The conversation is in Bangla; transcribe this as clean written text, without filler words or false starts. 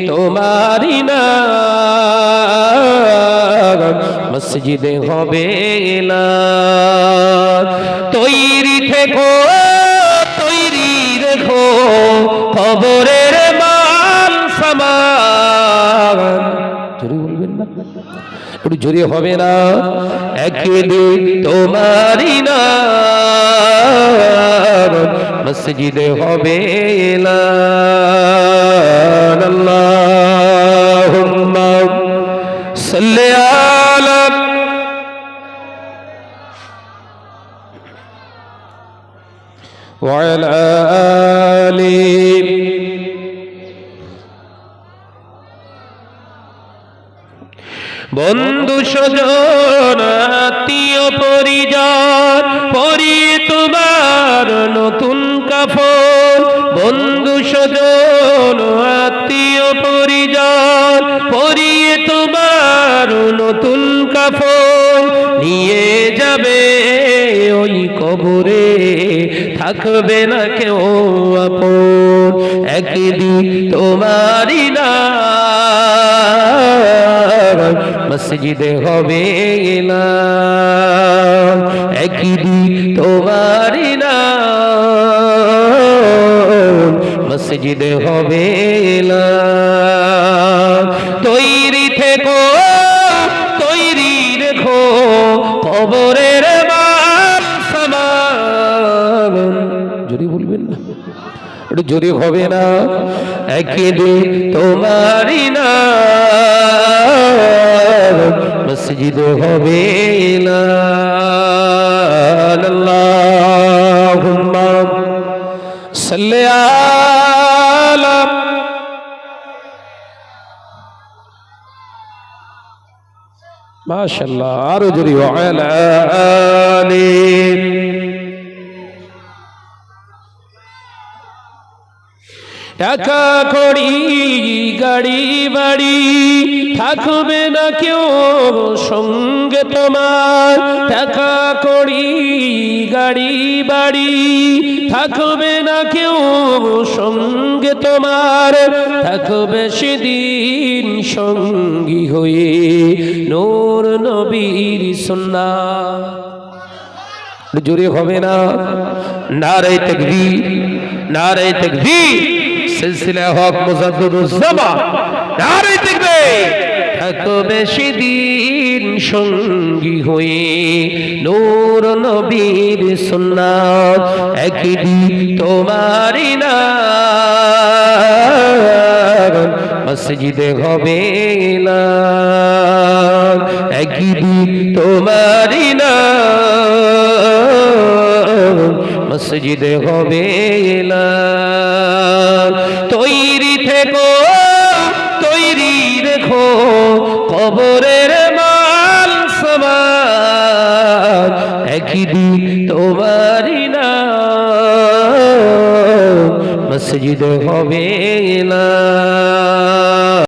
তোমারি না মসজিদে হবে না। তৈরি থেকো তৈরি রেখো কবরের মাল সামান। জোরে বলবেন না, একটু জোরে হবে না। একদিন তোমারি না মসজিদে হবে না। আল্লাহুম্মা সাল্লি আলা ওয়া আলা আলি। বন্ধু স্বজন আত্মীয় পরিজন পরিয়ে তোমার নতুন কাফন। বন্ধু স্বজন আত্মীয় পরিজন পরিয়ে তোমার নতুন কাফন। নিয়ে যাবে ওই কবরে থাকবে না কেউ আপন। একদিন তোমারি না মসজিদে হবে না। একদিন তোমারি না মসজিদে হবে না। তৈরি থেকো তৈরি রেখো কবরের মাল সামান। যদি বলবেন না, একটু জোরে হবে না। একদিন তোমারি না মসজিদে হবে না। আল্লাহুম্মা সাল্লি আলা মাশাআল্লাহ আরো জোরে ওয়া আলা আলি। টাকা কড়ি গাড়ি বাড়ি থাকবে না কেউ সঙ্গে তোমার। টাকা কড়ি গাড়ি বাড়ি থাকবে না কেউ সঙ্গে তোমার। থাকবে সেদিন সঙ্গী হয়ে নূর নবীর সুন্নাত। জোরে হবে না। নারে তাকবীর নারে তাকবীর। সিলসিলা হক মুজাদ্দিদুজ্জামান নারে তাকবীর। থাকবে সেদিন সঙ্গী হয়ে নূর নবীর সুন্নাত। একদিন তোমারি না মসজিদে হবে না। একদিন তোমারি না মসজিদে হবে না। তৈরি থেকো তৈরি রেখো কবরের মাল সামান। একদিন তোমারি না মসজিদে হবে না।